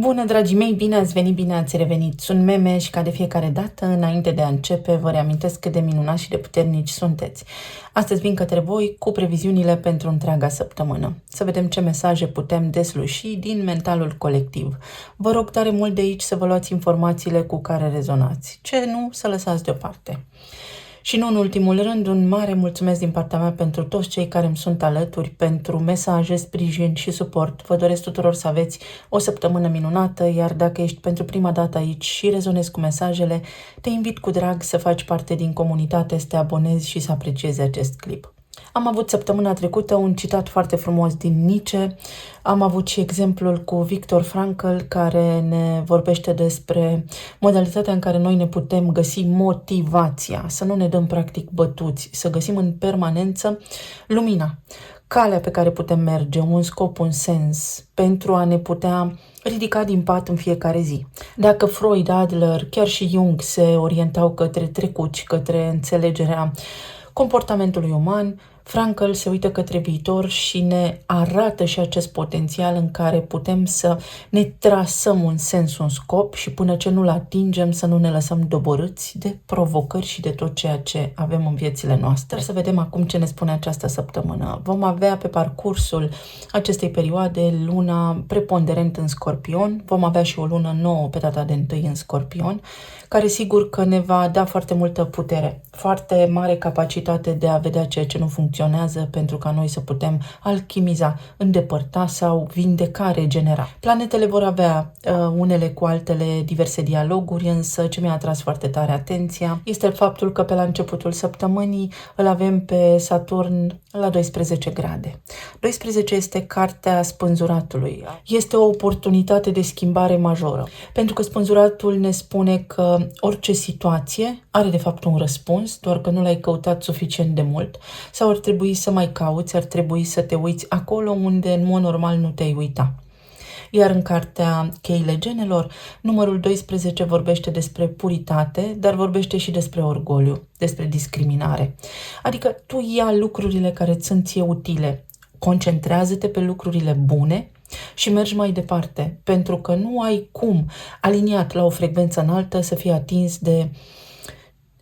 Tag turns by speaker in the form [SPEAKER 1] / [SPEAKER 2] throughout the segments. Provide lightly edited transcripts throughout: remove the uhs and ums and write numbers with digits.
[SPEAKER 1] Bună, dragii mei, bine ați venit, bine ați revenit. Sunt Meme și ca de fiecare dată, înainte de a începe, vă reamintesc cât de minunați și de puternici sunteți. Astăzi vin către voi cu previziunile pentru întreaga săptămână. Să vedem ce mesaje putem desluși din mentalul colectiv. Vă rog tare mult de aici să vă luați informațiile cu care rezonați. Ce nu, să lăsați deoparte. Și nu în ultimul rând, un mare mulțumesc din partea mea pentru toți cei care îmi sunt alături, pentru mesaje, sprijin și suport. Vă doresc tuturor să aveți o săptămână minunată, iar dacă ești pentru prima dată aici și rezonezi cu mesajele, te invit cu drag să faci parte din comunitate, să te abonezi și să apreciezi acest clip. Am avut săptămâna trecută un citat foarte frumos din Nietzsche, am avut și exemplul cu Viktor Frankl care ne vorbește despre modalitatea în care noi ne putem găsi motivația, să nu ne dăm practic bătuți, să găsim în permanență lumina, calea pe care putem merge, un scop, un sens, pentru a ne putea ridica din pat în fiecare zi. Dacă Freud, Adler, chiar și Jung se orientau către trecut și către înțelegerea comportamentului uman, Frankl se uită către viitor și ne arată și acest potențial în care putem să ne trasăm un sens, un scop și până ce nu-l atingem să nu ne lăsăm doborâți de provocări și de tot ceea ce avem în viețile noastre. Să vedem acum ce ne spune această săptămână. Vom avea pe parcursul acestei perioade luna preponderent în Scorpion, vom avea și o lună nouă pe data de 1 în Scorpion, care sigur că ne va da foarte multă putere, foarte mare capacitate de a vedea ceea ce nu funcționează pentru ca noi să putem alchimiza, îndepărta sau vindeca, regenera. Planetele vor avea unele cu altele diverse dialoguri, însă ce mi-a atras foarte tare atenția este faptul că pe la începutul săptămânii îl avem pe Saturn la 12 grade. 12 este cartea spânzuratului. Este o oportunitate de schimbare majoră, pentru că spânzuratul ne spune că orice situație are de fapt un răspuns, doar că nu l-ai căutat suficient de mult sau ar trebui să mai cauți, ar trebui să te uiți acolo unde în mod normal nu te-ai uita. Iar în cartea Cheile Genelor, numărul 12 vorbește despre puritate, dar vorbește și despre orgoliu, despre discriminare. Adică tu ia lucrurile care îți sunt ție utile, concentrează-te pe lucrurile bune și mergi mai departe, pentru că nu ai cum, aliniat la o frecvență înaltă, să fii atins de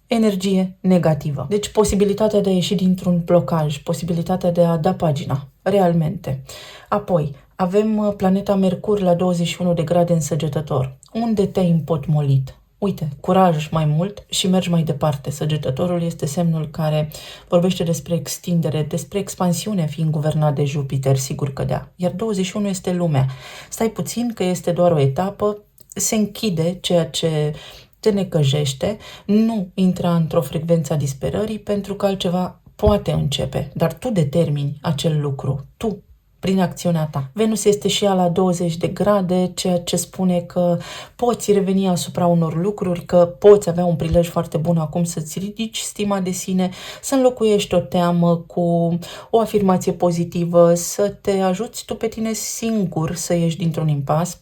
[SPEAKER 1] energie negativă. Deci posibilitatea de a ieși dintr-un blocaj, posibilitatea de a da pagina, realmente. Apoi, avem planeta Mercur la 21 de grade în Săgetător. Unde te-ai împotmolit? Uite, curaj mai mult și mergi mai departe. Săgetătorul este semnul care vorbește despre extindere, despre expansiune, fiind guvernat de Jupiter, sigur că da. Iar 21 este lumea. Stai puțin că este doar o etapă, se închide ceea ce te necăjește, nu intra într-o frecvență a disperării pentru că altceva poate începe, dar tu determini acel lucru, tu, prin acțiunea ta. Venus este și ea la 20 de grade, ceea ce spune că poți reveni asupra unor lucruri, că poți avea un prilej foarte bun acum să-ți ridici stima de sine, să înlocuiești o teamă cu o afirmație pozitivă, să te ajuți tu pe tine singur să ieși dintr-un impas.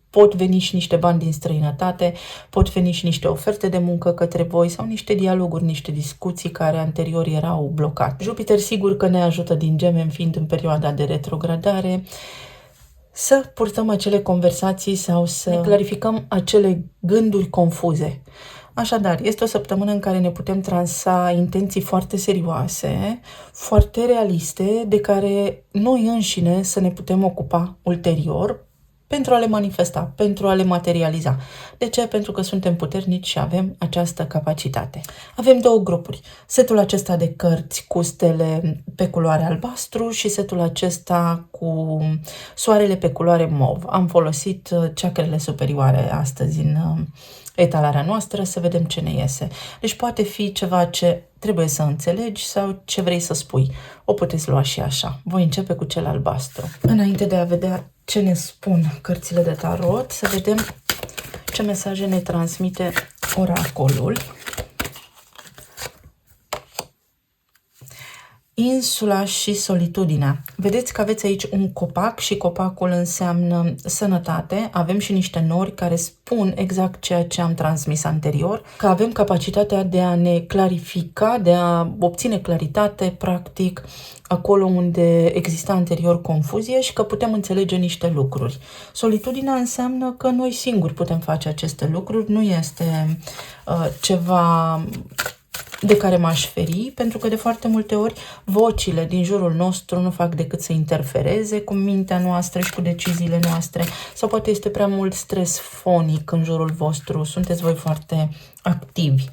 [SPEAKER 1] Pot veni și niște bani din străinătate, pot veni și niște oferte de muncă către voi sau niște dialoguri, niște discuții care anterior erau blocate. Jupiter sigur că ne ajută din Gemeni, fiind în perioada de retrogradare, să purtăm acele conversații sau să ne clarificăm acele gânduri confuze. Așadar, este o săptămână în care ne putem transa intenții foarte serioase, foarte realiste, de care noi înșine să ne putem ocupa ulterior, pentru a le manifesta, pentru a le materializa. De ce? Pentru că suntem puternici și avem această capacitate. Avem două grupuri. Setul acesta de cărți cu stele pe culoare albastru și setul acesta cu soarele pe culoare mov. Am folosit ceacrele superioare astăzi în etalarea noastră să vedem ce ne iese. Deci poate fi ceva ce trebuie să înțelegi sau ce vrei să spui. O puteți lua și așa. Voi începe cu cel albastru. Înainte de a vedea ce ne spun cărțile de tarot, să vedem ce mesaje ne transmite oracolul. Insula și solitudinea. Vedeți că aveți aici un copac și copacul înseamnă sănătate. Avem și niște nori care spun exact ceea ce am transmis anterior, că avem capacitatea de a ne clarifica, de a obține claritate, practic, acolo unde exista anterior confuzie și că putem înțelege niște lucruri. Solitudinea înseamnă că noi singuri putem face aceste lucruri, nu este ceva de care m-aș feri, pentru că de foarte multe ori vocile din jurul nostru nu fac decât să interfereze cu mintea noastră și cu deciziile noastre, sau poate este prea mult stres fonic în jurul vostru, sunteți voi foarte activi.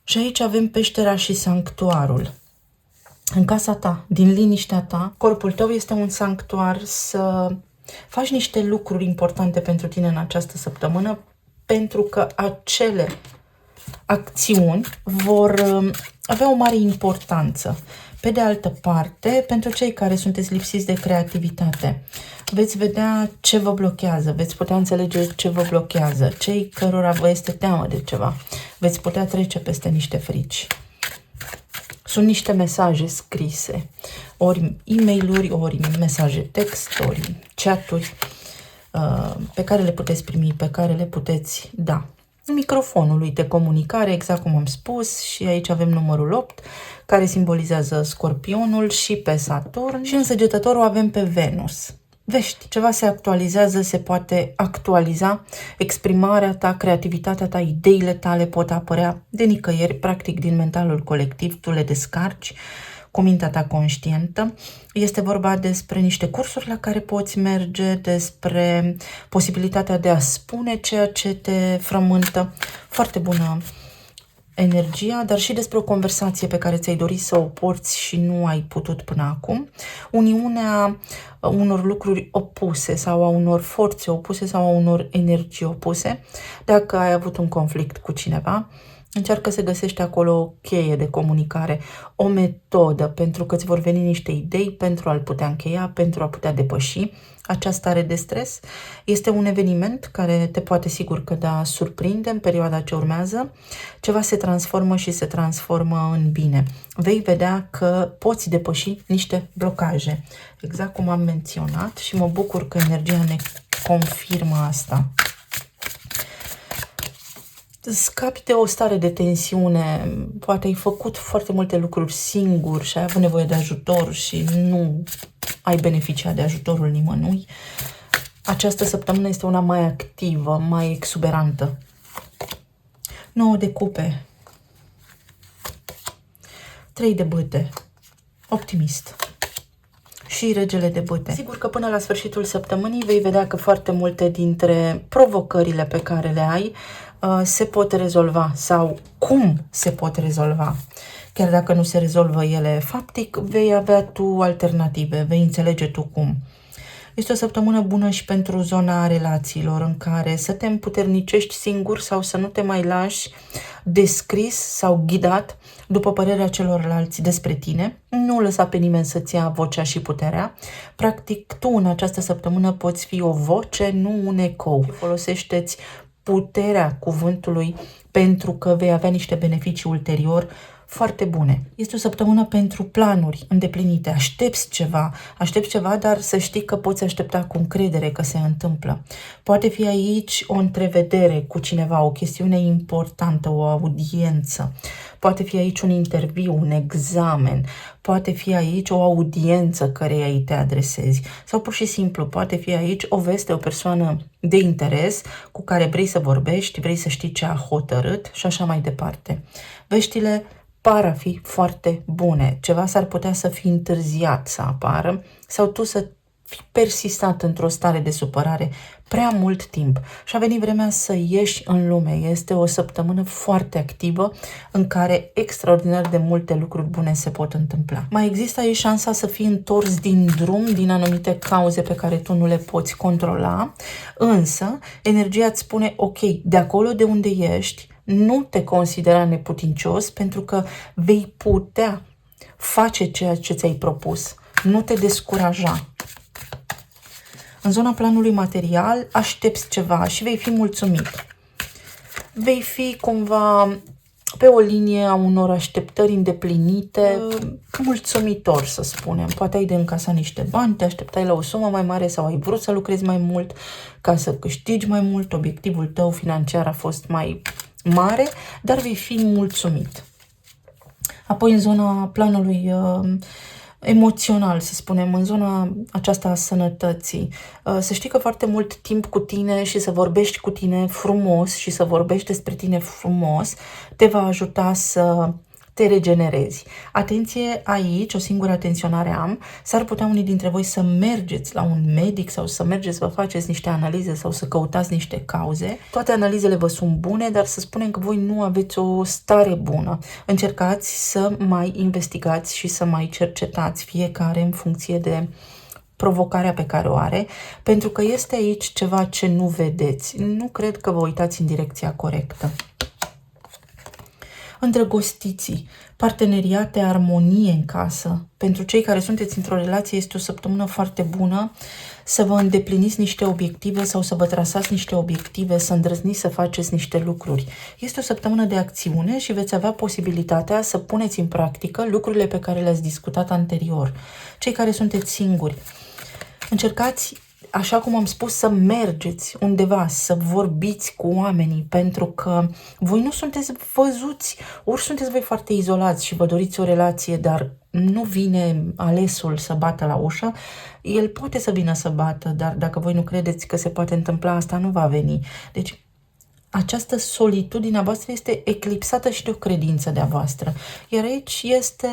[SPEAKER 1] Și aici avem peștera și sanctuarul. În casa ta, din liniștea ta, corpul tău este un sanctuar să faci niște lucruri importante pentru tine în această săptămână, pentru că acele acțiuni vor avea o mare importanță. Pe de altă parte, pentru cei care sunteți lipsiți de creativitate, veți vedea ce vă blochează, veți putea înțelege ce vă blochează, cei cărora vă este teamă de ceva, veți putea trece peste niște frici. Sunt niște mesaje scrise, ori e-mail-uri, ori mesaje text, ori chat-uri pe care le puteți primi, pe care le puteți da. Microfonului de comunicare, exact cum am spus, și aici avem numărul 8, care simbolizează Scorpionul, și pe Saturn, și în Săgetătorul avem pe Venus. Vești, ceva se actualizează, se poate actualiza, exprimarea ta, creativitatea ta, ideile tale pot apărea de nicăieri, practic din mentalul colectiv, tu le descarci cu mintea ta conștientă. Este vorba despre niște cursuri la care poți merge, despre posibilitatea de a spune ceea ce te frământă. Foarte bună energia, dar și despre o conversație pe care ți-ai dorit să o porți și nu ai putut până acum. Uniunea unor lucruri opuse sau a unor forțe opuse sau a unor energii opuse. Dacă ai avut un conflict cu cineva, încearcă să găsești acolo o cheie de comunicare, o metodă, pentru că îți vor veni niște idei pentru a-l putea încheia, pentru a putea depăși această stare de stres. Este un eveniment care te poate, sigur că da, surprinde în perioada ce urmează. Ceva se transformă și se transformă în bine. Vei vedea că poți depăși niște blocaje, exact cum am menționat, și mă bucur că energia ne confirmă asta. Scapi de o stare de tensiune, poate ai făcut foarte multe lucruri singur și ai avut nevoie de ajutor și nu ai beneficiat de ajutorul nimănui. Această săptămână este una mai activă, mai exuberantă. 9 de cupe, 3 de bâte, optimist, și regele de bâte. Sigur că până la sfârșitul săptămânii vei vedea că foarte multe dintre provocările pe care le ai se pot rezolva, sau cum se pot rezolva. Chiar dacă nu se rezolvă ele faptic, vei avea tu alternative, vei înțelege tu cum. Este o săptămână bună și pentru zona relațiilor, în care să te împuternicești singur sau să nu te mai lași descris sau ghidat după părerea celorlalți despre tine. Nu lăsa pe nimeni să-ți ia vocea și puterea. Practic, tu în această săptămână poți fi o voce, nu un ecou. Folosește-ți puterea cuvântului, pentru că vei avea niște beneficii ulterior foarte bune. Este o săptămână pentru planuri îndeplinite. Aștepți ceva, dar să știi că poți aștepta cu încredere că se întâmplă. Poate fi aici o întrevedere cu cineva, o chestiune importantă, o audiență. Poate fi aici un interviu, un examen. Poate fi aici o audiență căreia îi te adresezi. Sau pur și simplu poate fi aici o veste, o persoană de interes cu care vrei să vorbești, vrei să știi ce a hotărât și așa mai departe. Veștile par a fi foarte bune. Ceva s-ar putea să fi întârziat să apară sau tu să fi persistat într-o stare de supărare prea mult timp și a venit vremea să ieși în lume. Este o săptămână foarte activă în care extraordinar de multe lucruri bune se pot întâmpla. Mai există aici șansa să fii întors din drum, din anumite cauze pe care tu nu le poți controla, însă energia îți spune ok, de acolo de unde ești, nu te considera neputincios, pentru că vei putea face ceea ce ți-ai propus. Nu te descuraja. În zona planului material aștepți ceva și vei fi mulțumit. Vei fi cumva pe o linie a unor așteptări îndeplinite, mulțumitor, să spunem. Poate ai de încasat niște bani, te așteptai la o sumă mai mare sau ai vrut să lucrezi mai mult ca să câștigi mai mult, obiectivul tău financiar a fost mai mare, dar vei fi mulțumit. Apoi în zona planului emoțional, să spunem, în zona aceasta a sănătății. Să știi că foarte mult timp cu tine și să vorbești cu tine frumos și să vorbești despre tine frumos te va ajuta să te regenerezi. Atenție aici, o singură atenționare am, s-ar putea unii dintre voi să mergeți la un medic sau să mergeți să vă faceți niște analize sau să căutați niște cauze. Toate analizele vă sunt bune, dar să spunem că voi nu aveți o stare bună. Încercați să mai investigați și să mai cercetați fiecare în funcție de provocarea pe care o are, pentru că este aici ceva ce nu vedeți. Nu cred că vă uitați în direcția corectă. Îndrăgostiții, parteneriate, armonie în casă. Pentru cei care sunteți într-o relație este o săptămână foarte bună să vă îndepliniți niște obiective sau să vă trasați niște obiective, să îndrăzniți să faceți niște lucruri. Este o săptămână de acțiune și veți avea posibilitatea să puneți în practică lucrurile pe care le-ați discutat anterior. Cei care sunteți singuri, încercați, așa cum am spus, să mergeți undeva, să vorbiți cu oamenii, pentru că voi nu sunteți văzuți, ori sunteți voi foarte izolați și vă doriți o relație, dar nu vine alesul să bată la ușă. El poate să vină să bată, dar dacă voi nu credeți că se poate întâmpla, asta nu va veni. Deci, această solitudine a voastră este eclipsată și de o credință de-a voastră. Iar aici este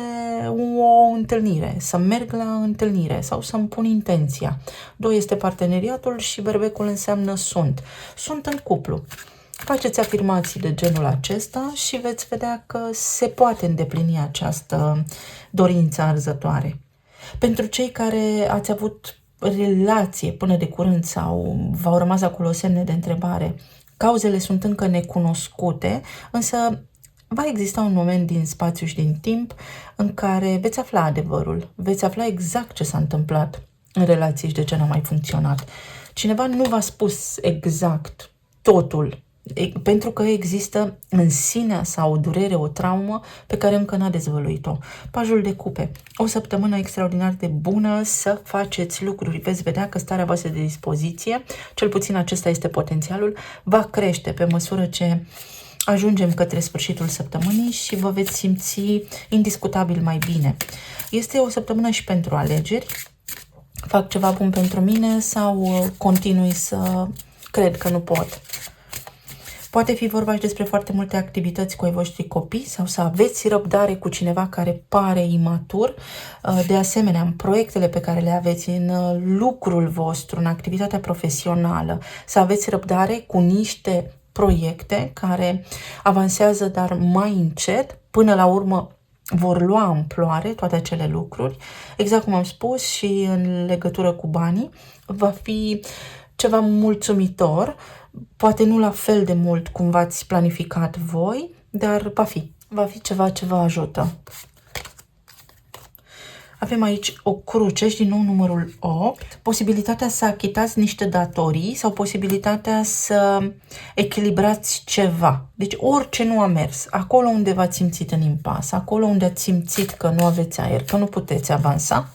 [SPEAKER 1] o întâlnire, să merg la întâlnire sau să-mi pun intenția. 2 este parteneriatul și berbecul înseamnă sunt. Sunt în cuplu. Faceți afirmații de genul acesta și veți vedea că se poate îndeplini această dorință arzătoare. Pentru cei care ați avut relație până de curând sau v-au rămas acolo semne de întrebare, cauzele sunt încă necunoscute, însă va exista un moment din spațiu și din timp în care veți afla adevărul, veți afla exact ce s-a întâmplat în relație și de ce n-a mai funcționat. Cineva nu v-a spus exact totul, pentru că există în sinea sa o durere, o traumă pe care încă n-a dezvăluit-o. Pajul de cupe. O săptămână extraordinar de bună să faceți lucruri. Veți vedea că starea voastră de dispoziție, cel puțin acesta este potențialul, va crește pe măsură ce ajungem către sfârșitul săptămânii și vă veți simți indiscutabil mai bine. Este o săptămână și pentru alegeri. Fac ceva bun pentru mine sau continui să cred că nu pot? Poate fi vorba și despre foarte multe activități cu ai voștri copii sau să aveți răbdare cu cineva care pare imatur. De asemenea, în proiectele pe care le aveți, în lucrul vostru, în activitatea profesională, să aveți răbdare cu niște proiecte care avansează, dar mai încet, până la urmă vor lua amploare toate acele lucruri. Exact cum am spus și în legătură cu banii, va fi ceva mulțumitor, poate nu la fel de mult cum v-ați planificat voi, dar va fi ceva ce vă ajută. Avem aici o cruce și din nou numărul 8, posibilitatea să achitați niște datorii sau posibilitatea să echilibrați ceva. Deci orice nu a mers, acolo unde v-ați simțit în impas, acolo unde ați simțit că nu aveți aer, că nu puteți avansa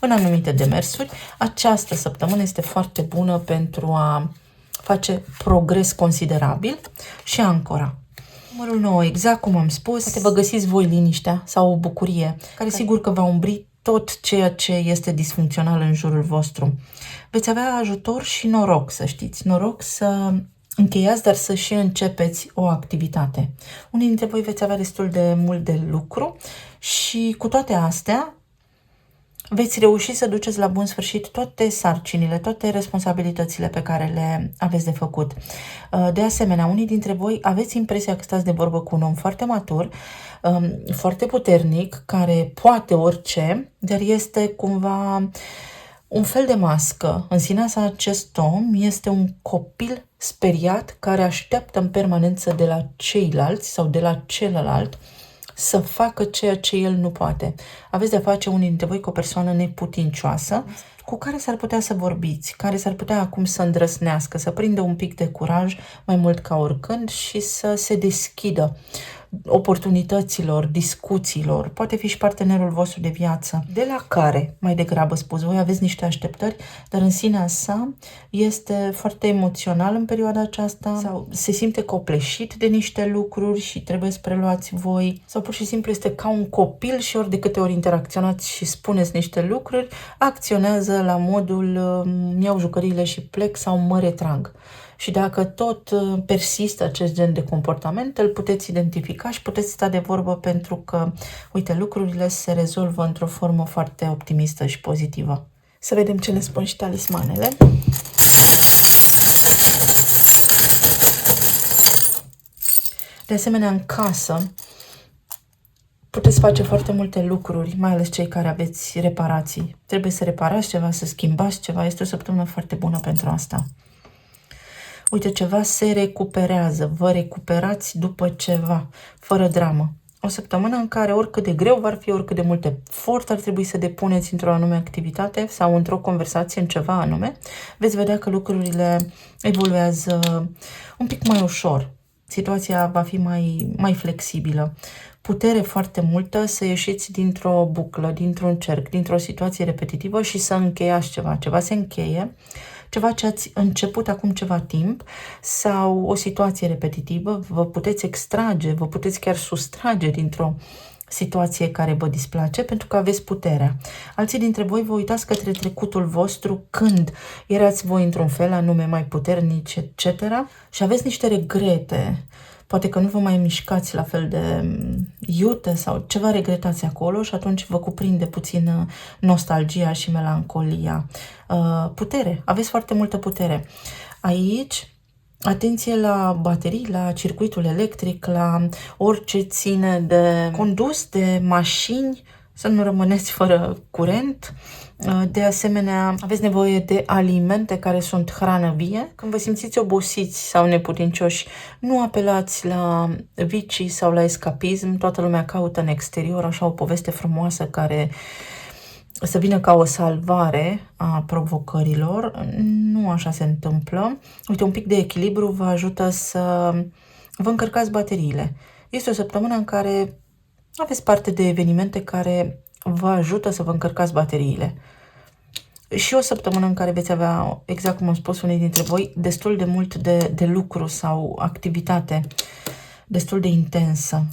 [SPEAKER 1] în anumite demersuri, această săptămână este foarte bună pentru a face progres considerabil și ancora. Numărul 9, exact cum am spus, poate vă găsiți voi liniștea sau o bucurie, care sigur că va umbri tot ceea ce este disfuncțional în jurul vostru. Veți avea ajutor și noroc, să știți. Noroc să încheiați, dar să și începeți o activitate. Unii dintre voi veți avea destul de mult de lucru și cu toate astea veți reuși să duceți la bun sfârșit toate sarcinile, toate responsabilitățile pe care le aveți de făcut. De asemenea, unii dintre voi aveți impresia că stați de vorbă cu un om foarte matur, foarte puternic, care poate orice, dar este cumva un fel de mască. În sinea sa, acest om este un copil speriat care așteaptă în permanență de la ceilalți sau de la celălalt să facă ceea ce el nu poate. Aveți de-a face unii dintre voi cu o persoană neputincioasă, cu care s-ar putea să vorbiți, care s-ar putea acum să îndrăsnească, să prindă un pic de curaj mai mult ca oricând și să se deschidă oportunităților, discuțiilor, poate fi și partenerul vostru de viață, de la care, mai degrabă spus, voi aveți niște așteptări, dar în sinea sa este foarte emoțional în perioada aceasta sau se simte copleșit de niște lucruri și trebuie să preluați voi sau pur și simplu este ca un copil și ori de câte ori interacționați și spuneți niște lucruri, acționează la modul iau jucăriile și plec sau mă retrag. Și dacă tot persistă acest gen de comportament, îl puteți identifica și puteți sta de vorbă pentru că, uite, lucrurile se rezolvă într-o formă foarte optimistă și pozitivă. Să vedem ce ne spun și talismanele. De asemenea, în casă puteți face foarte multe lucruri, mai ales cei care aveți reparații. Trebuie să reparați ceva, să schimbați ceva. Este o săptămână foarte bună pentru asta. Uite, ceva se recuperează, vă recuperați după ceva, fără dramă. O săptămână în care oricât de greu va fi, oricât de mult efort ar trebui să depuneți într-o anume activitate sau într-o conversație, în ceva anume, veți vedea că lucrurile evoluează un pic mai ușor. Situația va fi mai flexibilă. Putere foarte multă să ieșiți dintr-o buclă, dintr-un cerc, dintr-o situație repetitivă și să încheiați ceva. Ceva se încheie, ceva ce ați început acum ceva timp sau o situație repetitivă, vă puteți extrage, vă puteți chiar sustrage dintr-o situație care vă displace pentru că aveți puterea. Alții dintre voi vă uitați către trecutul vostru când erați voi într-un fel anume mai puternici, etc. și aveți niște regrete. Poate că nu vă mai mișcați la fel de iute sau ceva regretați acolo și atunci vă cuprinde puțin nostalgia și melancolia. Putere. Aveți foarte multă putere. Aici, atenție la baterii, la circuitul electric, la orice ține de condus, de mașini, să nu rămâneți fără curent. De asemenea, aveți nevoie de alimente care sunt hrană vie. Când vă simțiți obosiți sau neputincioși, nu apelați la vicii sau la escapism. Toată lumea caută în exterior așa o poveste frumoasă care să vină ca o salvare a provocărilor. Nu așa se întâmplă. Uite, un pic de echilibru vă ajută să vă încărcați bateriile. Este o săptămână în care aveți parte de evenimente care vă ajută să vă încărcați bateriile. Și o săptămână în care veți avea, exact cum am spus unii dintre voi, destul de mult de lucru sau activitate destul de intensă.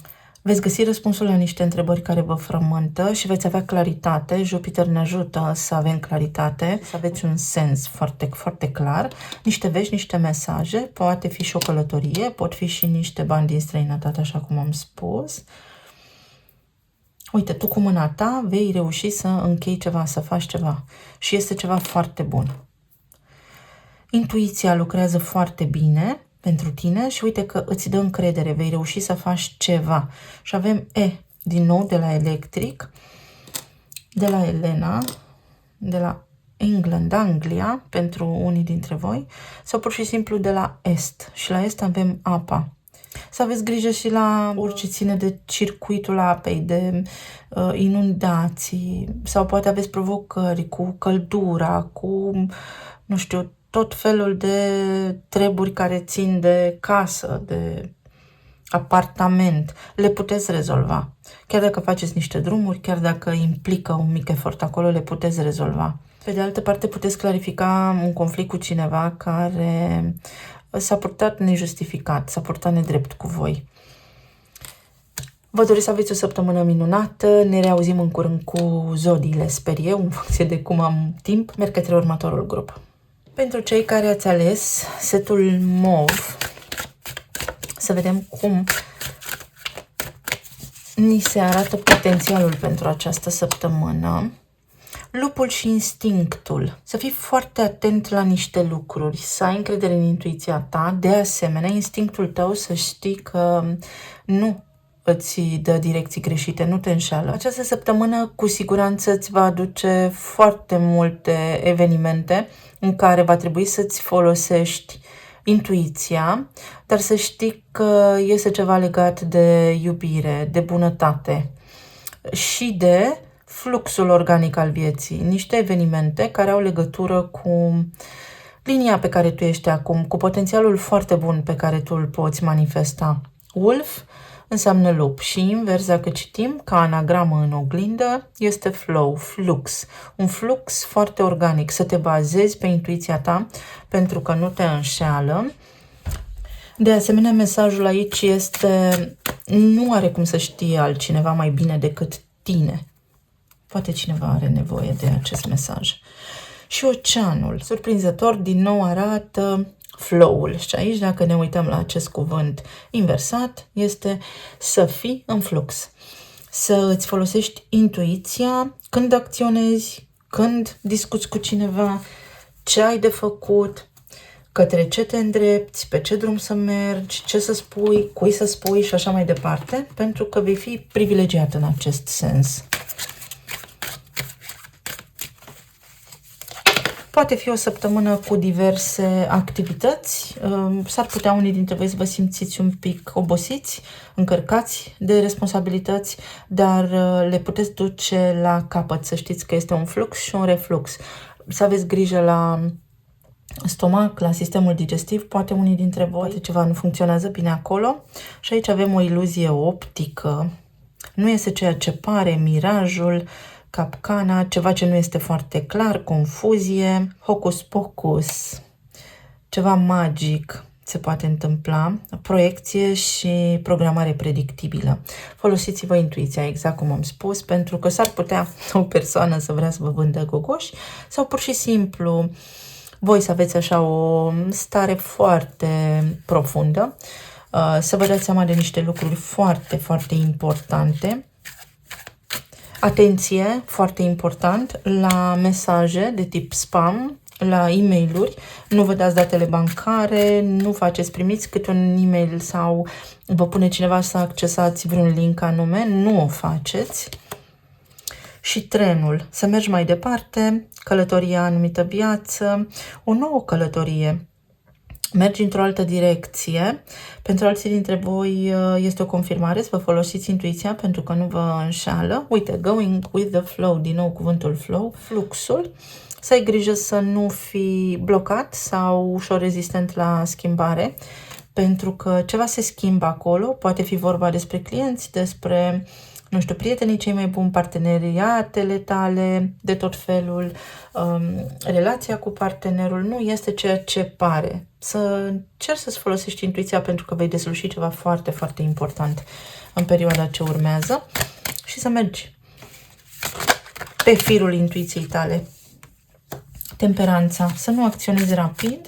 [SPEAKER 1] Veți găsi răspunsul la niște întrebări care vă frământă și veți avea claritate. Jupiter ne ajută să avem claritate, să aveți un sens foarte, foarte clar. Niște vești, niște mesaje, poate fi și o călătorie, pot fi și niște bani din străinătate, așa cum am spus. Uite, tu cu mâna ta vei reuși să închei ceva, să faci ceva. Și este ceva foarte bun. Intuiția lucrează foarte bine pentru tine și uite că îți dă încredere, vei reuși să faci ceva. Și avem din nou de la electric, de la Elena, de la England, Anglia, pentru unii dintre voi, sau pur și simplu de la Est. Și la Est avem apa. Să aveți grijă și la orice ține de circuitul apei, de inundații, sau poate aveți provocări cu căldura, cu, nu știu, tot felul de treburi care țin de casă, de apartament. Le puteți rezolva. Chiar dacă faceți niște drumuri, chiar dacă implică un mic efort acolo, le puteți rezolva. Pe de altă parte, puteți clarifica un conflict cu cineva care s-a purtat nejustificat, s-a purtat nedrept cu voi. Vă doresc să aveți o săptămână minunată, ne reauzim în curând cu zodiile, sper eu, în funcție de cum am timp. Merg către următorul grup. Pentru cei care ați ales setul MOV, să vedem cum ni se arată potențialul pentru această săptămână. Lupul și instinctul. Să fii foarte atent la niște lucruri, să ai încredere în intuiția ta. De asemenea, instinctul tău să știi că nu îți dă direcții greșite, nu te înșală. Această săptămână cu siguranță îți va aduce foarte multe evenimente în care va trebui să-ți folosești intuiția, dar să știi că este ceva legat de iubire, de bunătate și de fluxul organic al vieții, niște evenimente care au legătură cu linia pe care tu ești acum, cu potențialul foarte bun pe care tu îl poți manifesta. Wolf înseamnă lup și invers, dacă citim ca anagramă în oglindă, este flow, flux. Un flux foarte organic, să te bazezi pe intuiția ta pentru că nu te înșeală. De asemenea, mesajul aici este: nu are cum să știe altcineva mai bine decât tine. Poate cineva are nevoie de acest mesaj. Și oceanul, surprinzător, din nou arată flow-ul. Și aici, dacă ne uităm la acest cuvânt inversat, este să fii în flux. Să îți folosești intuiția când acționezi, când discuți cu cineva, ce ai de făcut, către ce te îndrepți, pe ce drum să mergi, ce să spui, cui să spui și așa mai departe, pentru că vei fi privilegiat în acest sens. Poate fi o săptămână cu diverse activități. S-ar putea unii dintre voi să vă simțiți un pic obosiți, încărcați de responsabilități, dar le puteți duce la capăt. Să știți că este un flux și un reflux. Să aveți grijă la stomac, la sistemul digestiv, poate unii dintre voi, poate ceva nu funcționează bine acolo. Și aici avem o iluzie optică. Nu este ceea ce pare, mirajul, capcana, ceva ce nu este foarte clar, confuzie, hocus-pocus, ceva magic se poate întâmpla, proiecție și programare predictibilă. Folosiți-vă intuiția, exact cum am spus, pentru că s-ar putea o persoană să vrea să vă vândă gogoși sau pur și simplu voi să aveți așa o stare foarte profundă, să vă dați seama de niște lucruri foarte, foarte importante. Atenție, foarte important, la mesaje de tip spam, la e-mail-uri, nu vă dați datele bancare, nu faceți, primiți câte un e-mail sau vă pune cineva să accesați vreun link anume, nu o faceți. Și trenul, să mergi mai departe, călătoria anumită viață, o nouă călătorie. Mergi într-o altă direcție. Pentru alții dintre voi este o confirmare să vă folosiți intuiția pentru că nu vă înșală. Uite, going with the flow, din nou cuvântul flow, fluxul. Să ai grijă să nu fii blocat sau ușor rezistent la schimbare, pentru că ceva se schimbă acolo. Poate fi vorba despre clienți, despre, nu știu, prietenii cei mai buni, parteneriatele tale, de tot felul, relația cu partenerul nu este ceea ce pare. Să încerci să-ți folosești intuiția pentru că vei desluși ceva foarte, foarte important în perioada ce urmează și să mergi pe firul intuiției tale. Temperanța, să nu acționezi rapid,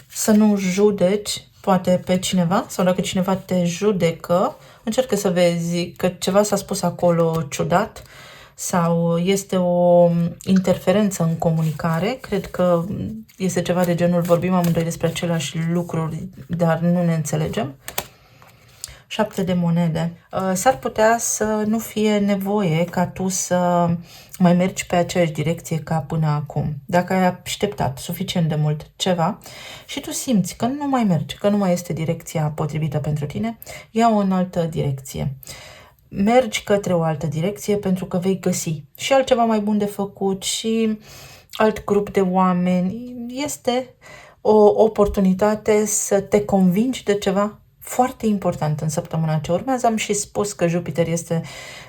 [SPEAKER 1] să nu judeci poate pe cineva sau dacă cineva te judecă, încearcă să vezi că ceva s-a spus acolo ciudat sau este o interferență în comunicare. Cred că este ceva de genul vorbim amândoi despre aceleași lucruri, dar nu ne înțelegem. 7 de monede. S-ar putea să nu fie nevoie ca tu să mai mergi pe aceeași direcție ca până acum. Dacă ai așteptat suficient de mult ceva și tu simți că nu mai mergi, că nu mai este direcția potrivită pentru tine, ia-o în altă direcție. Mergi către o altă direcție pentru că vei găsi și altceva mai bun de făcut și alt grup de oameni. Este o oportunitate să te convingi de ceva foarte important în săptămâna ce urmează. Am și spus că Jupiter este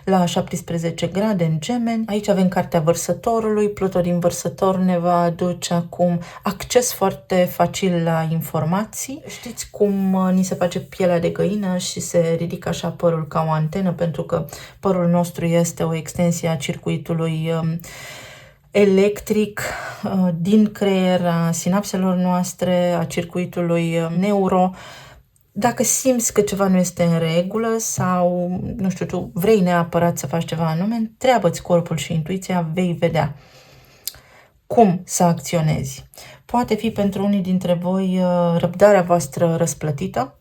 [SPEAKER 1] la 17 grade în Gemeni. Aici avem cartea Vărsătorului. Pluto din Vărsător ne va aduce acum acces foarte facil la informații. Știți cum ni se face pielea de găină și se ridică așa părul ca o antenă, pentru că părul nostru este o extensie a circuitului electric din creier, a sinapselor noastre, a circuitului neuro. Dacă simți că ceva nu este în regulă sau, nu știu, tu vrei neapărat să faci ceva anume, întreabă-ți corpul și intuiția, vei vedea cum să acționezi. Poate fi pentru unii dintre voi răbdarea voastră răsplătită,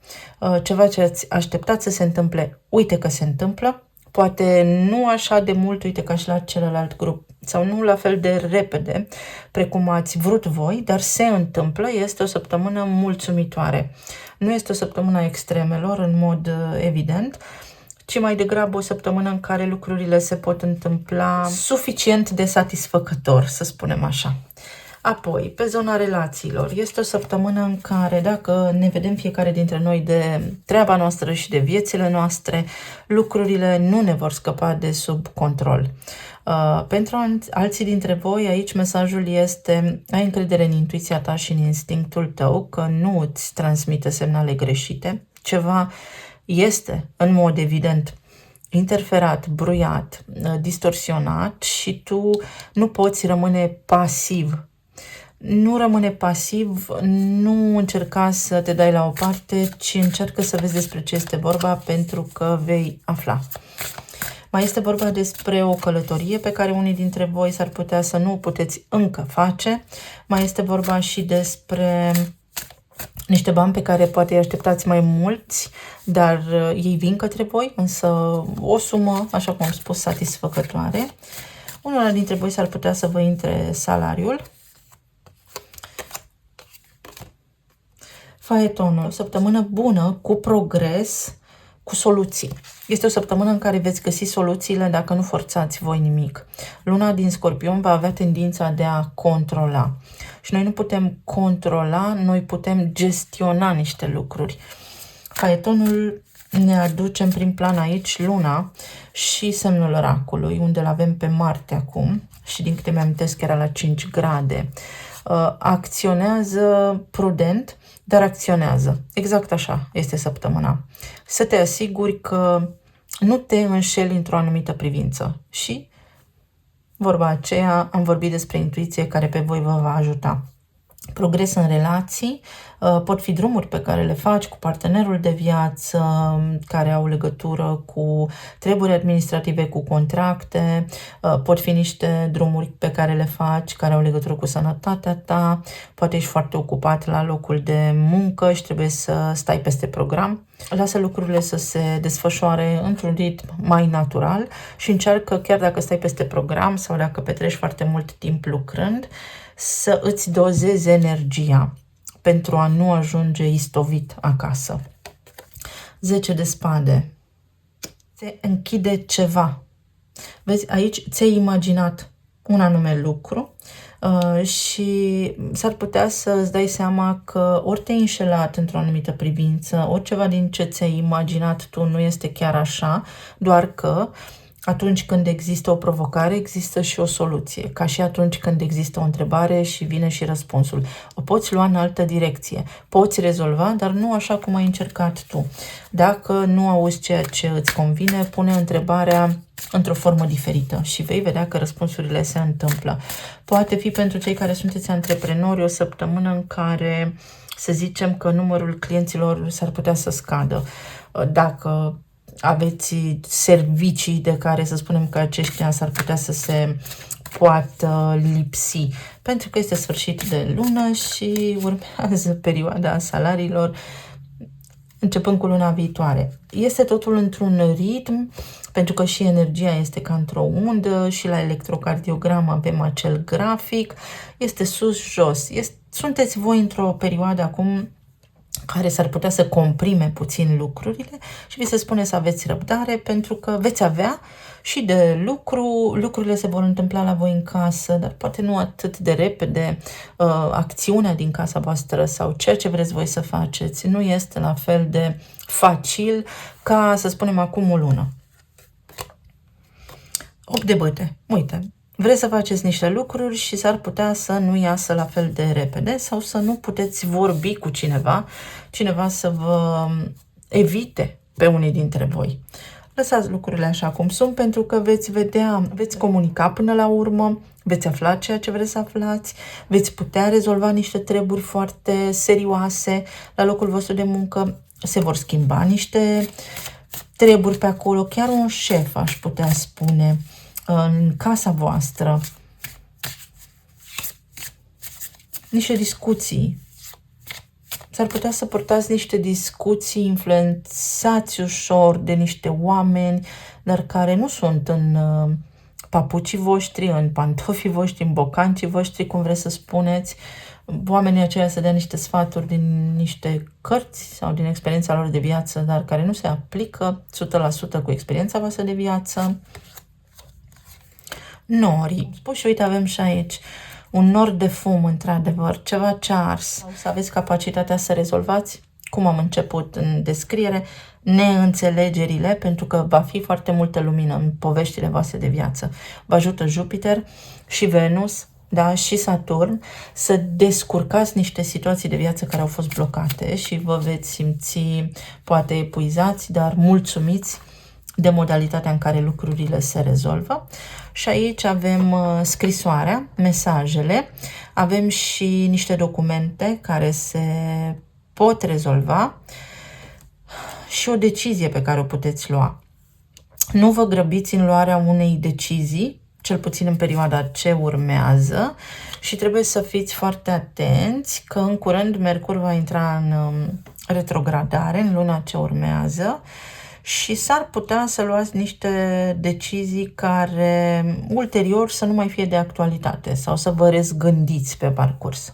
[SPEAKER 1] ceva ce ați așteptat să se întâmple, uite că se întâmplă, poate nu așa de mult, uite ca și la celălalt grup, sau nu la fel de repede precum ați vrut voi, dar se întâmplă, este o săptămână mulțumitoare. Nu este o săptămână a extremelor în mod evident, ci mai degrabă o săptămână în care lucrurile se pot întâmpla suficient de satisfăcător, să spunem așa. Apoi, pe zona relațiilor, este o săptămână în care, dacă ne vedem fiecare dintre noi de treaba noastră și de viețile noastre, lucrurile nu ne vor scăpa de sub control. Pentru alții dintre voi, aici mesajul este: ai încredere în intuiția ta și în instinctul tău, că nu îți transmite semnale greșite. Ceva este, în mod evident, interferat, bruiat, distorsionat și tu nu poți rămâne pasiv. Nu rămâne pasiv, nu încerca să te dai la o parte, ci încearcă să vezi despre ce este vorba, pentru că vei afla. Mai este vorba despre o călătorie pe care unii dintre voi s-ar putea să nu o puteți încă face. Mai este vorba și despre niște bani pe care poate îi așteptați mai mulți, dar ei vin către voi, însă o sumă, așa cum am spus, satisfăcătoare. Unul dintre voi s-ar putea să vă intre salariul. Faetonul, o săptămână bună, cu progres, cu soluții. Este o săptămână în care veți găsi soluțiile dacă nu forțați voi nimic. Luna din Scorpion va avea tendința de a controla. Și noi nu putem controla, noi putem gestiona niște lucruri. Faetonul ne aduce în prim plan aici Luna și semnul oracului, unde îl avem pe Marte acum. Și din câte mi-amintesc era la 5 grade. Acționează prudent, dar acționează. Exact așa este săptămâna. Să te asiguri că nu te înșeli într-o anumită privință. Și, vorba aceea, am vorbit despre intuiție care pe voi vă va ajuta. Progres în relații, pot fi drumuri pe care le faci cu partenerul de viață, care au legătură cu treburi administrative, cu contracte, pot fi niște drumuri pe care le faci, care au legătură cu sănătatea ta, poate ești foarte ocupat la locul de muncă și trebuie să stai peste program. Lasă lucrurile să se desfășoare într-un ritm mai natural și încearcă, chiar dacă stai peste program sau dacă petreci foarte mult timp lucrând, să îți dozezi energia pentru a nu ajunge istovit acasă. 10 de spade. Se închide ceva. Vezi, aici ți-ai imaginat un anume lucru și s-ar putea să îți dai seama că ori te-ai înșelat într-o anumită privință, ori ceva din ce ți-ai imaginat tu nu este chiar așa, doar că atunci când există o provocare, există și o soluție. Ca și atunci când există o întrebare și vine și răspunsul. O poți lua în altă direcție. Poți rezolva, dar nu așa cum ai încercat tu. Dacă nu auzi ceea ce îți convine, pune întrebarea într-o formă diferită și vei vedea că răspunsurile se întâmplă. Poate fi pentru cei care sunteți antreprenori o săptămână în care, să zicem, că numărul clienților s-ar putea să scadă. Dacă aveți servicii de care să spunem că aceștia s-ar putea să se poată lipsi, pentru că este sfârșit de lună și urmează perioada salariilor începând cu luna viitoare. Este totul într-un ritm, pentru că și energia este ca într-o undă și la electrocardiogram avem acel grafic, este sus-jos. Sunteți voi într-o perioadă acum care s-ar putea să comprime puțin lucrurile și vi se spune să aveți răbdare, pentru că veți avea și de lucru, lucrurile se vor întâmpla la voi în casă, dar poate nu atât de repede. Acțiunea din casa voastră sau ceea ce vreți voi să faceți nu este la fel de facil ca, să spunem, acum o lună. 8 de bâte. Uite, vreți să faceți niște lucruri și s-ar putea să nu iasă la fel de repede sau să nu puteți vorbi cu cineva să vă evite pe unii dintre voi. Lăsați lucrurile așa cum sunt, pentru că veți vedea, veți comunica până la urmă, veți afla ceea ce vreți să aflați, veți putea rezolva niște treburi foarte serioase la locul vostru de muncă, se vor schimba niște treburi pe acolo, chiar un șef, aș putea spune, în casa voastră, niște discuții. S-ar putea să purtați niște discuții influențați ușor de niște oameni, dar care nu sunt în papucii voștri, în pantofii voștri, în bocancii voștri, cum vreți să spuneți. Oamenii aceia să dea niște sfaturi din niște cărți sau din experiența lor de viață, dar care nu se aplică 100% cu experiența voastră de viață. Nori. Spui și uite, avem și aici un nor de fum, într-adevăr, ceva ce a ars. Sau să aveți capacitatea să rezolvați, cum am început în descriere, neînțelegerile, pentru că va fi foarte multă lumină în poveștile voastre de viață. Vă ajută Jupiter și Venus, da, și Saturn să descurcați niște situații de viață care au fost blocate și vă veți simți poate epuizați, dar mulțumiți de modalitatea în care lucrurile se rezolvă. Și aici avem scrisoarea, mesajele, avem și niște documente care se pot rezolva și o decizie pe care o puteți lua. Nu vă grăbiți în luarea unei decizii, cel puțin în perioada ce urmează, și trebuie să fiți foarte atenți că în curând Mercur va intra în retrogradare în luna ce urmează și s-ar putea să luați niște decizii care ulterior să nu mai fie de actualitate sau să vă răzgândiți pe parcurs.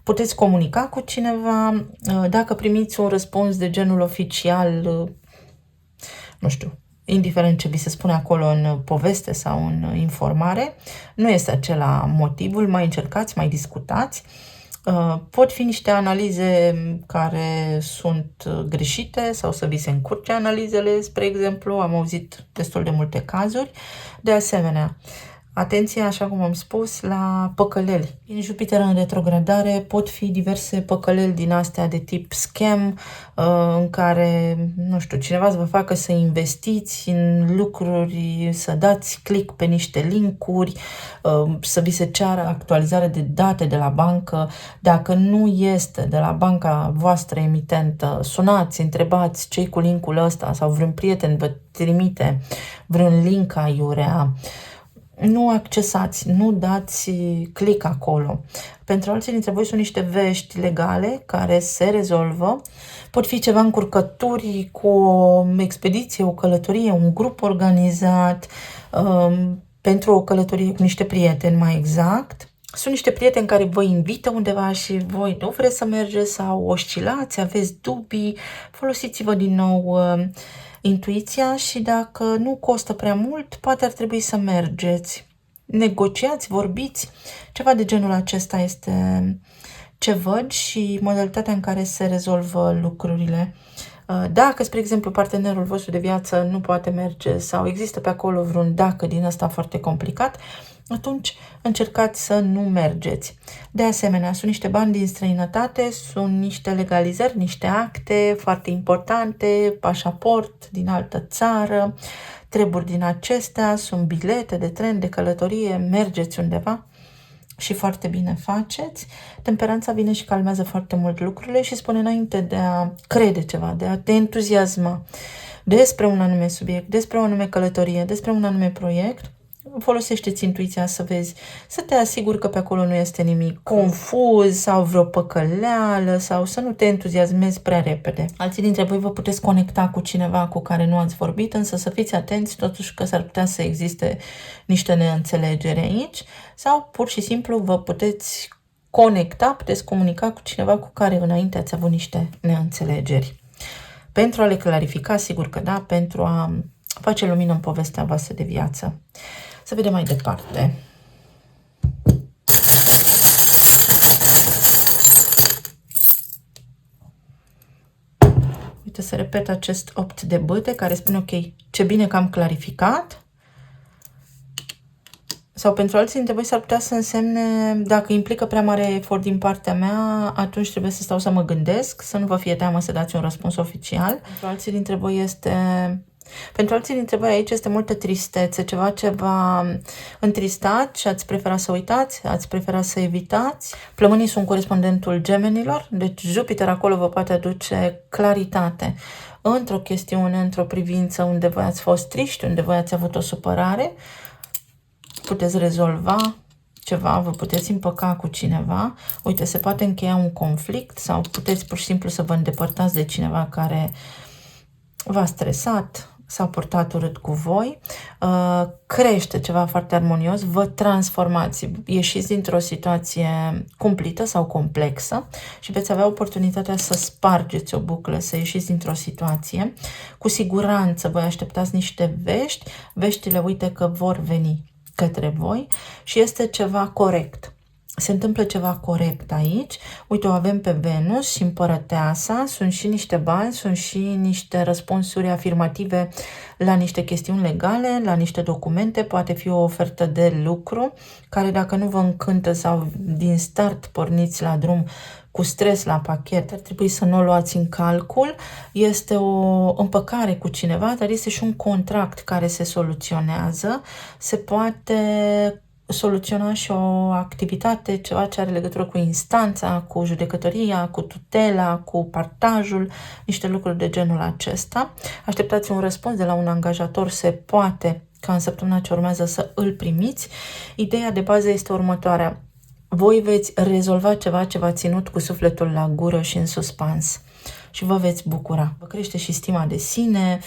[SPEAKER 1] Puteți comunica cu cineva, dacă primiți un răspuns de genul oficial, nu știu, indiferent ce vi se spune acolo în poveste sau în informare, nu este acela motivul, mai încercați, mai discutați. Pot fi niște analize care sunt greșite sau să vi se încurce analizele, spre exemplu, am auzit destul de multe cazuri. De asemenea, atenție, așa cum am spus, la păcăleli. În Jupiter în retrogradare pot fi diverse păcăleli din astea de tip scam, în care, nu știu, cineva să vă facă să investiți în lucruri, să dați click pe niște linkuri, să vi se ceară actualizare de date de la bancă. Dacă nu este de la banca voastră emitentă, sunați, întrebați ce-i cu linkul ăsta sau vreun prieten vă trimite vreun link aiurea. Nu accesați, nu dați click acolo. Pentru alții dintre voi sunt niște vești legale care se rezolvă. Pot fi ceva încurcături cu o expediție, o călătorie, un grup organizat pentru o călătorie cu niște prieteni, mai exact. Sunt niște prieteni care vă invită undeva și voi nu vreți să mergeți sau oscilați, aveți dubii, folosiți-vă din nou intuiția și dacă nu costă prea mult, poate ar trebui să mergeți. Negociați, vorbiți, ceva de genul acesta este ce văd și modalitatea în care se rezolvă lucrurile. Dacă, spre exemplu, partenerul vostru de viață nu poate merge sau există pe acolo vreun dacă din ăsta foarte complicat, atunci încercați să nu mergeți. De asemenea, sunt niște bani din străinătate, sunt niște legalizări, niște acte foarte importante, pașaport din altă țară, treburi din acestea, sunt bilete de tren, de călătorie, mergeți undeva și foarte bine faceți. Temperanța vine și calmează foarte mult lucrurile și spune înainte de a crede ceva, de a te entuziasma despre un anume subiect, despre o anume călătorie, despre un anume proiect, folosește-ți intuiția să vezi, să te asiguri că pe acolo nu este nimic confuz sau vreo păcăleală sau să nu te entuziasmezi prea repede. Alții dintre voi vă puteți conecta cu cineva cu care nu ați vorbit, însă să fiți atenți totuși că s-ar putea să existe niște neînțelegeri aici sau pur și simplu vă puteți conecta, puteți comunica cu cineva cu care înainte ați avut niște neînțelegeri. Pentru a le clarifica, sigur că da, pentru a face lumină în povestea voastră de viață. Să vedem mai departe. Uite, se repetă acest 8 de bâte care spune, ok, ce bine că am clarificat. Sau pentru alții dintre voi s-ar putea să însemne, dacă implică prea mare efort din partea mea, atunci trebuie să stau să mă gândesc, să nu vă fie teamă să dați un răspuns oficial. Pentru alții dintre voi este... Pentru alții dintre voi aici este multă tristețe, ceva ce v-a întristat și ați preferat să uitați, ați preferat să evitați. Plămânii sunt corespondentul gemenilor, deci Jupiter acolo vă poate aduce claritate într-o chestiune, într-o privință unde voi ați fost triști, unde voi ați avut o supărare. Puteți rezolva ceva, vă puteți împăca cu cineva. Uite, se poate încheia un conflict sau puteți pur și simplu să vă îndepărtați de cineva care v-a stresat, s-a purtat urât cu voi, crește ceva foarte armonios, vă transformați, ieșiți dintr-o situație cumplită sau complexă și veți avea oportunitatea să spargeți o buclă, să ieșiți dintr-o situație. Cu siguranță voi așteptați niște vești, veștile uite că vor veni către voi și este ceva corect. se întâmplă ceva corect aici. Uite, o avem pe Venus și împărăteasa, sunt și niște bani, sunt și niște răspunsuri afirmative la niște chestiuni legale, la niște documente, poate fi o ofertă de lucru, care dacă nu vă încântă sau din start porniți la drum cu stres la pachet, ar trebui să nu o luați în calcul. Este o împăcare cu cineva, dar este și un contract care se soluționează. Se poate soluționa și o activitate, ceva ce are legătură cu instanța, cu judecătoria, cu tutela, cu partajul, niște lucruri de genul acesta. Așteptați un răspuns de la un angajator, se poate ca în săptămâna ce urmează să îl primiți. Ideea de bază este următoarea. Voi veți rezolva ceva ce v-a ținut cu sufletul la gură și în suspans și vă veți bucura. Vă crește și stima de sine,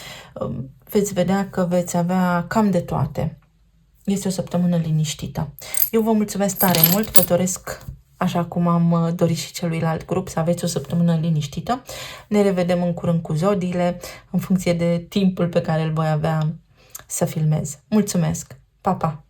[SPEAKER 1] veți vedea că veți avea cam de toate. Este o săptămână liniștită. Eu vă mulțumesc tare mult, vă doresc, așa cum am dorit și celuilalt grup, să aveți o săptămână liniștită. Ne revedem în curând cu zodiile, în funcție de timpul pe care îl voi avea să filmez. Mulțumesc! Pa, pa!